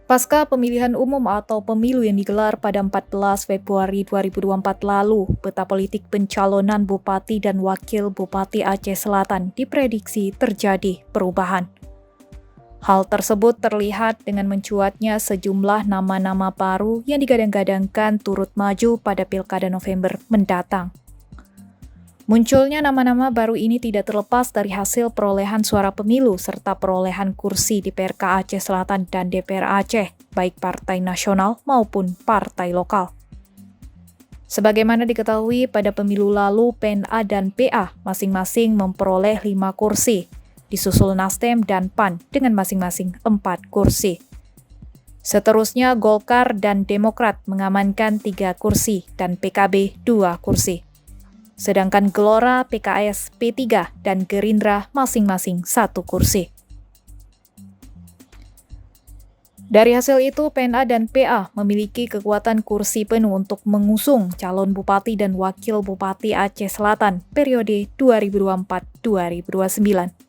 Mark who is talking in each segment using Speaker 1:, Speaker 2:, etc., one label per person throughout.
Speaker 1: Pasca pemilihan umum atau pemilu yang digelar pada 14 Februari 2024 lalu, peta politik pencalonan Bupati dan Wakil Bupati Aceh Selatan diprediksi terjadi perubahan. Hal tersebut terlihat dengan mencuatnya sejumlah nama-nama baru yang digadang-gadangkan turut maju pada Pilkada November mendatang. Munculnya nama-nama baru ini tidak terlepas dari hasil perolehan suara pemilu serta perolehan kursi di PRK Aceh Selatan dan DPR Aceh, baik partai nasional maupun partai lokal. Sebagaimana diketahui, pada pemilu lalu PNA dan PA masing-masing memperoleh 5 kursi, disusul Nasdem dan PAN dengan masing-masing 4 kursi. Seterusnya Golkar dan Demokrat mengamankan 3 kursi dan PKB 2 kursi. Sedangkan Gelora, PKS, P3, dan Gerindra masing-masing 1 kursi. Dari hasil itu, PNA dan PA memiliki kekuatan kursi penuh untuk mengusung calon Bupati dan Wakil Bupati Aceh Selatan periode 2024-2029.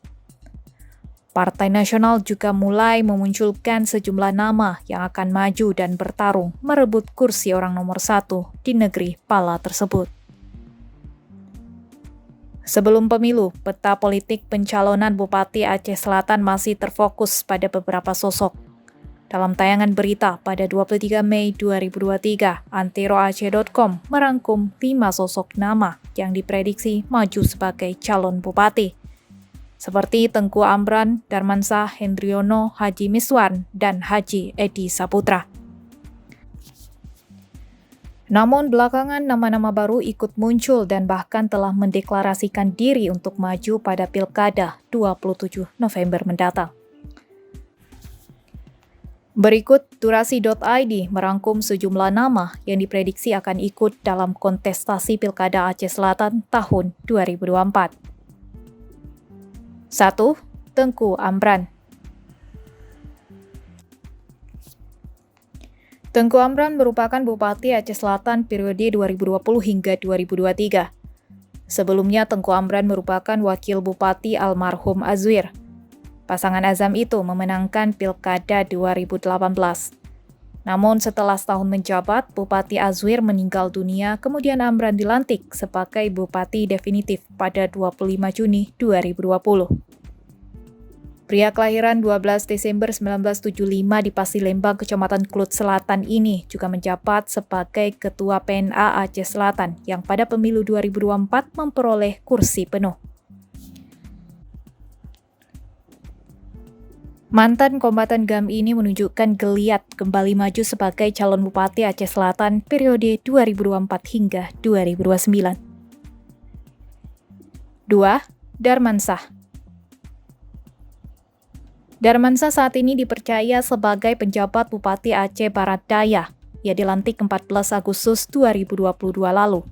Speaker 1: Partai Nasional juga mulai memunculkan sejumlah nama yang akan maju dan bertarung merebut kursi orang nomor 1 di negeri Pala tersebut. Sebelum pemilu, peta politik pencalonan Bupati Aceh Selatan masih terfokus pada beberapa sosok. Dalam tayangan berita pada 23 Mei 2023, antiroaceh.com merangkum 5 sosok nama yang diprediksi maju sebagai calon bupati, seperti Tengku Amran, Darmansyah Hendriono, Haji Miswan, dan Haji Edi Saputra. Namun belakangan nama-nama baru ikut muncul dan bahkan telah mendeklarasikan diri untuk maju pada Pilkada 27 November mendatang. Berikut Durasi.id merangkum sejumlah nama yang diprediksi akan ikut dalam kontestasi Pilkada Aceh Selatan tahun 2024. 1. Tengku Amran. Tengku Amran merupakan Bupati Aceh Selatan periode 2020 hingga 2023. Sebelumnya, Tengku Amran merupakan Wakil Bupati almarhum Azwir. Pasangan Azam itu memenangkan Pilkada 2018. Namun setelah setahun menjabat, Bupati Azwir meninggal dunia, kemudian Amran dilantik sebagai Bupati definitif pada 25 Juni 2020. Pria kelahiran 12 Desember 1975 di Pasilembang, Kecamatan Klut Selatan ini juga menjabat sebagai Ketua PNA Aceh Selatan yang pada pemilu 2024 memperoleh kursi penuh. Mantan kombatan GAM ini menunjukkan geliat kembali maju sebagai calon Bupati Aceh Selatan periode 2024 hingga 2029. 2. Darmansyah. Darmansyah saat ini dipercaya sebagai penjabat Bupati Aceh Barat Daya. Ia dilantik 14 Agustus 2022 lalu.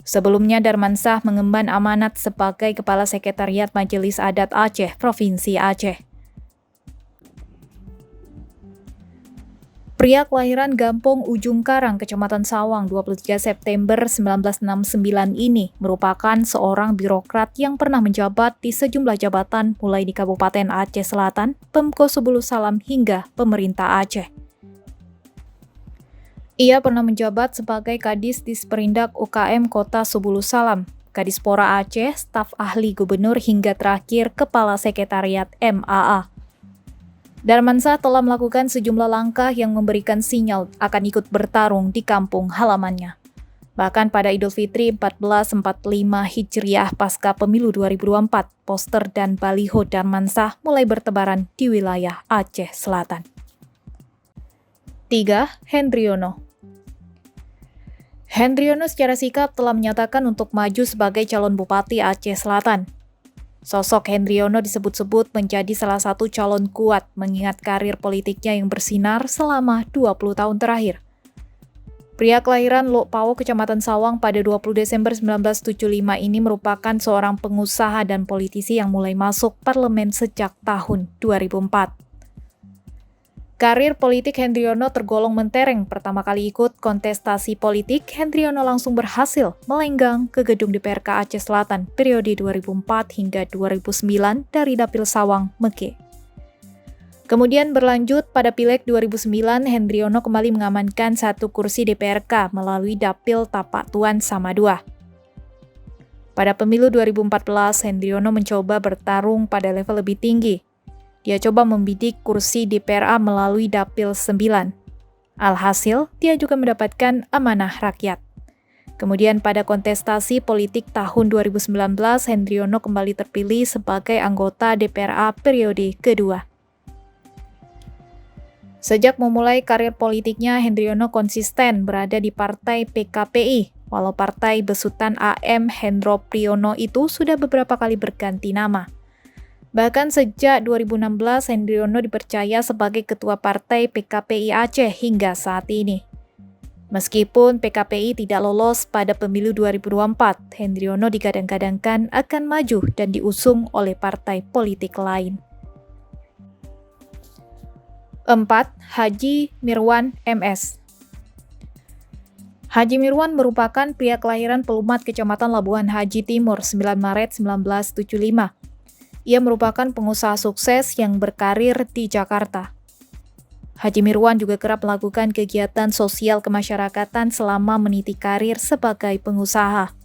Speaker 1: Sebelumnya, Darmansyah mengemban amanat sebagai Kepala Sekretariat Majelis Adat Aceh, Provinsi Aceh. Pria kelahiran Gampong Ujung Karang, Kecamatan Sawang, 23 September 1969 ini merupakan seorang birokrat yang pernah menjabat di sejumlah jabatan mulai di Kabupaten Aceh Selatan, Pemko Sebulu Salam hingga pemerintah Aceh. Ia pernah menjabat sebagai Kadis Disperindak UKM Kota Sebulu Salam, Kadispora Aceh, staf ahli gubernur hingga terakhir Kepala Sekretariat MAA. Darmansyah telah melakukan sejumlah langkah yang memberikan sinyal akan ikut bertarung di kampung halamannya. Bahkan pada Idul Fitri 1445 Hijriah pasca pemilu 2024, poster dan baliho Darmansyah mulai bertebaran di wilayah Aceh Selatan. 3. Hendriono. Hendriono secara sikap telah menyatakan untuk maju sebagai calon Bupati Aceh Selatan. Sosok Hendriono disebut-sebut menjadi salah satu calon kuat mengingat karir politiknya yang bersinar selama 20 tahun terakhir. Pria kelahiran Lok Pawo, Kecamatan Sawang pada 20 Desember 1975 ini merupakan seorang pengusaha dan politisi yang mulai masuk parlemen sejak tahun 2004. Karir politik Hendriono tergolong mentereng. Pertama kali ikut kontestasi politik, Hendriono langsung berhasil melenggang ke gedung DPRK Aceh Selatan periode 2004 hingga 2009 dari Dapil Sawang, Meke. Kemudian berlanjut pada Pileg 2009, Hendriono kembali mengamankan 1 kursi DPRK melalui Dapil Tapak Tuan sama 2. Pada pemilu 2014, Hendriono mencoba bertarung pada level lebih tinggi. Dia coba membidik kursi DPRA melalui Dapil 9. Alhasil, dia juga mendapatkan amanah rakyat. Kemudian pada kontestasi politik tahun 2019, Hendriono kembali terpilih sebagai anggota DPRA periode kedua. Sejak memulai karir politiknya, Hendriono konsisten berada di partai PKPI, walau partai besutan AM Hendro Priyono itu sudah beberapa kali berganti nama. Bahkan sejak 2016, Hendriono dipercaya sebagai ketua partai PKPI Aceh hingga saat ini. Meskipun PKPI tidak lolos pada pemilu 2024, Hendriono digadang-gadangkan akan maju dan diusung oleh partai politik lain. 4. Haji Mirwan MS. Haji Mirwan merupakan pria kelahiran Pelumat, Kecamatan Labuhan Haji Timur, 9 Maret 1975. Ia merupakan pengusaha sukses yang berkarir di Jakarta. Haji Mirwan juga kerap melakukan kegiatan sosial kemasyarakatan selama meniti karir sebagai pengusaha.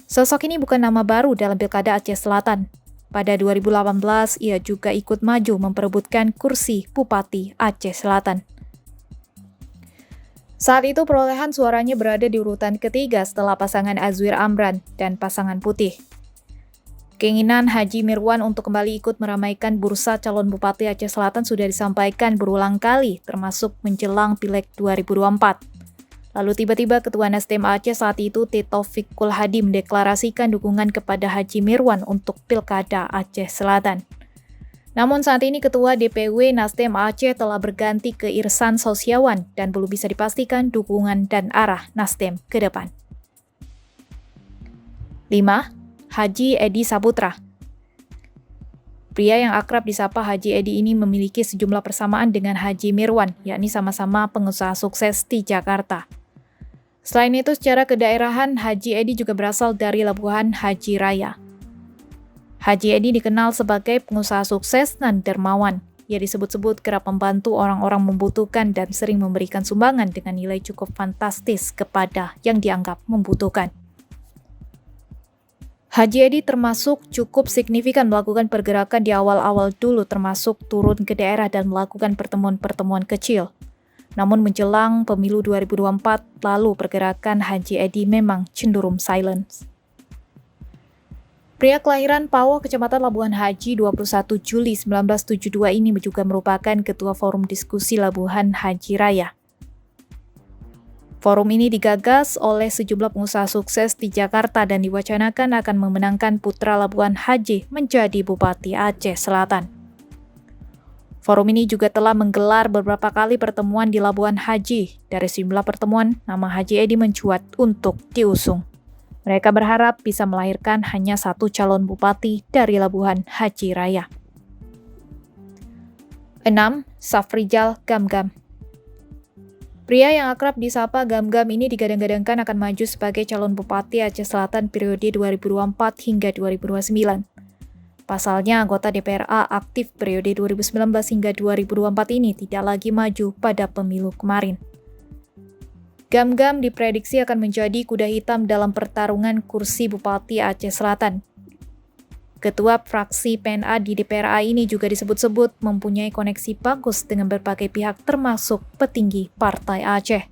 Speaker 1: Sosok ini bukan nama baru dalam Pilkada Aceh Selatan. Pada 2018, ia juga ikut maju memperebutkan kursi Bupati Aceh Selatan. Saat itu perolehan suaranya berada di urutan ketiga setelah pasangan Azwir Amran dan pasangan Putih. Keinginan Haji Mirwan untuk kembali ikut meramaikan bursa calon Bupati Aceh Selatan sudah disampaikan berulang kali, termasuk menjelang Pileg 2024. Lalu tiba-tiba Ketua Nasdem Aceh saat itu, T. Taufikul Hadi, mendeklarasikan dukungan kepada Haji Mirwan untuk Pilkada Aceh Selatan. Namun saat ini Ketua DPW Nasdem Aceh telah berganti ke Irsan Sosiawan dan belum bisa dipastikan dukungan dan arah Nasdem ke depan. 5. Haji Edi Saputra. Pria yang akrab disapa Haji Edi ini memiliki sejumlah persamaan dengan Haji Mirwan, yakni sama-sama pengusaha sukses di Jakarta. Selain itu, secara kedaerahan, Haji Edi juga berasal dari Labuhan Haji Raya. Haji Edi dikenal sebagai pengusaha sukses dan dermawan. Ia disebut-sebut kerap membantu orang-orang membutuhkan dan sering memberikan sumbangan dengan nilai cukup fantastis kepada yang dianggap membutuhkan. Haji Edi termasuk cukup signifikan melakukan pergerakan di awal-awal dulu, termasuk turun ke daerah dan melakukan pertemuan-pertemuan kecil. Namun menjelang pemilu 2024 lalu pergerakan Haji Edi memang cenderung silence. Pria kelahiran Pawo, Kecamatan Labuhan Haji 21 Juli 1972 ini juga merupakan Ketua Forum Diskusi Labuhan Haji Raya. Forum ini digagas oleh sejumlah pengusaha sukses di Jakarta dan diwacanakan akan memenangkan putra Labuhan Haji menjadi Bupati Aceh Selatan. Forum ini juga telah menggelar beberapa kali pertemuan di Labuhan Haji. Dari sejumlah pertemuan, nama Haji Edi mencuat untuk diusung. Mereka berharap bisa melahirkan hanya 1 calon bupati dari Labuhan Haji Raya. 6. Safrijal Gamgam. Pria yang akrab disapa Gamgam ini digadang-gadangkan akan maju sebagai calon Bupati Aceh Selatan periode 2024 hingga 2029. Pasalnya, anggota DPRA aktif periode 2019 hingga 2024 ini tidak lagi maju pada pemilu kemarin. Gamgam diprediksi akan menjadi kuda hitam dalam pertarungan kursi Bupati Aceh Selatan. Ketua fraksi PNA di DPRA ini juga disebut-sebut mempunyai koneksi bagus dengan berbagai pihak termasuk petinggi Partai Aceh.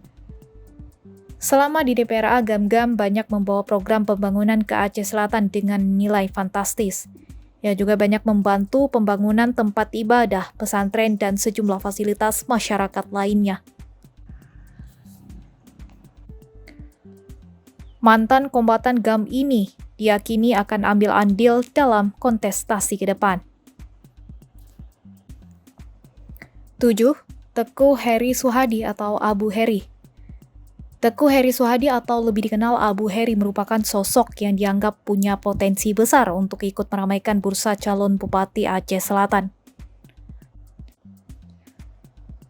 Speaker 1: Selama di DPRA, Gamgam banyak membawa program pembangunan ke Aceh Selatan dengan nilai fantastis. Ia juga banyak membantu pembangunan tempat ibadah, pesantren, dan sejumlah fasilitas masyarakat lainnya. Mantan kombatan GAM ini diyakini akan ambil andil dalam kontestasi ke depan. 7. Teguh Heri Suhadi atau Abu Heri. Teguh Heri Suhadi atau lebih dikenal Abu Heri merupakan sosok yang dianggap punya potensi besar untuk ikut meramaikan bursa calon Bupati Aceh Selatan.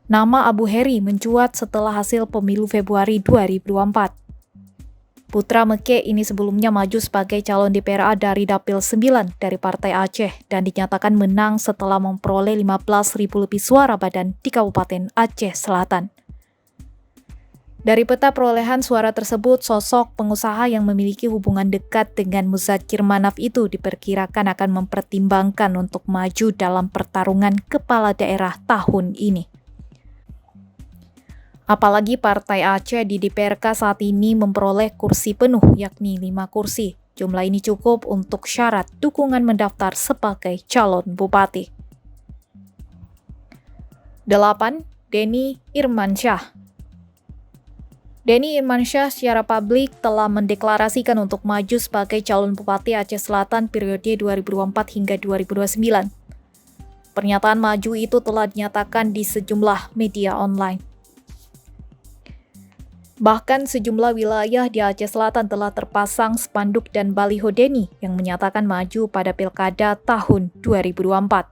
Speaker 1: Nama Abu Heri mencuat setelah hasil pemilu Februari 2024. Putra Meke ini sebelumnya maju sebagai calon DPRA dari Dapil 9 dari Partai Aceh dan dinyatakan menang setelah memperoleh 15.000 lebih suara badan di Kabupaten Aceh Selatan. Dari peta perolehan suara tersebut, sosok pengusaha yang memiliki hubungan dekat dengan Muzakir Manaf itu diperkirakan akan mempertimbangkan untuk maju dalam pertarungan kepala daerah tahun ini. Apalagi Partai Aceh di DPRK saat ini memperoleh kursi penuh, yakni 5 kursi. Jumlah ini cukup untuk syarat dukungan mendaftar sebagai calon bupati. 8. Denny Irmansyah. Denny Irmansyah secara publik telah mendeklarasikan untuk maju sebagai calon bupati Aceh Selatan periode 2024 hingga 2029. Pernyataan maju itu telah dinyatakan di sejumlah media online. Bahkan sejumlah wilayah di Aceh Selatan telah terpasang spanduk dan baliho Denny yang menyatakan maju pada pilkada tahun 2024.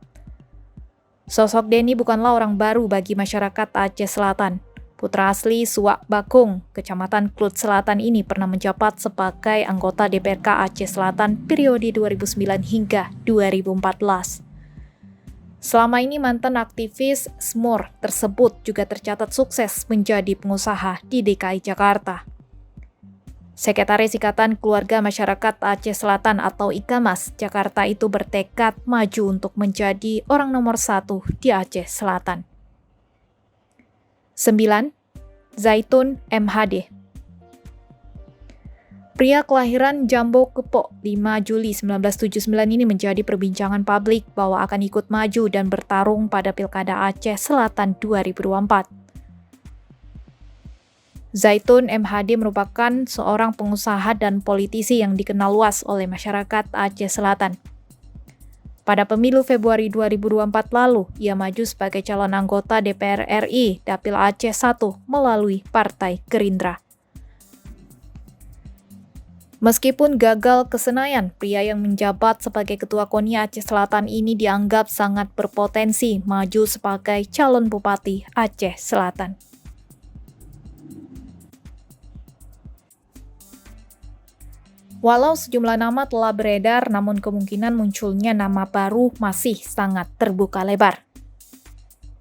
Speaker 1: Sosok Denny bukanlah orang baru bagi masyarakat Aceh Selatan. Putra asli Suak Bakung, Kecamatan Klut Selatan ini pernah menjabat sebagai anggota DPRK Aceh Selatan periode 2009 hingga 2014. Selama ini mantan aktivis SMOR tersebut juga tercatat sukses menjadi pengusaha di DKI Jakarta. Sekretaris Ikatan Keluarga Masyarakat Aceh Selatan atau IKAMAS Jakarta itu bertekad maju untuk menjadi orang nomor 1 di Aceh Selatan. 9. Zaitun MHD. Pria kelahiran Jambo Kepok 5 Juli 1979 ini menjadi perbincangan publik bahwa akan ikut maju dan bertarung pada Pilkada Aceh Selatan 2024. Zaitun MHD merupakan seorang pengusaha dan politisi yang dikenal luas oleh masyarakat Aceh Selatan. Pada pemilu Februari 2024 lalu, ia maju sebagai calon anggota DPR RI Dapil Aceh 1 melalui Partai Gerindra. Meskipun gagal ke Senayan, pria yang menjabat sebagai Ketua KONI Aceh Selatan ini dianggap sangat berpotensi maju sebagai calon Bupati Aceh Selatan. Walau sejumlah nama telah beredar, namun kemungkinan munculnya nama baru masih sangat terbuka lebar.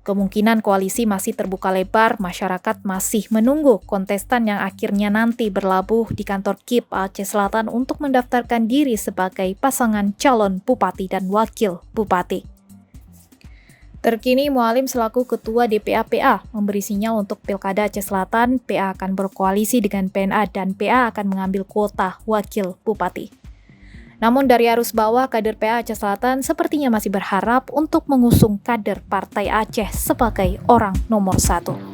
Speaker 1: Kemungkinan koalisi masih terbuka lebar, masyarakat masih menunggu kontestan yang akhirnya nanti berlabuh di kantor KIP Aceh Selatan untuk mendaftarkan diri sebagai pasangan calon bupati dan wakil bupati. Terkini, Mualim selaku Ketua DPA-PA memberi sinyal untuk Pilkada Aceh Selatan, PA akan berkoalisi dengan PNA dan PA akan mengambil kuota wakil bupati. Namun dari arus bawah, kader PA Aceh Selatan sepertinya masih berharap untuk mengusung kader Partai Aceh sebagai orang nomor 1.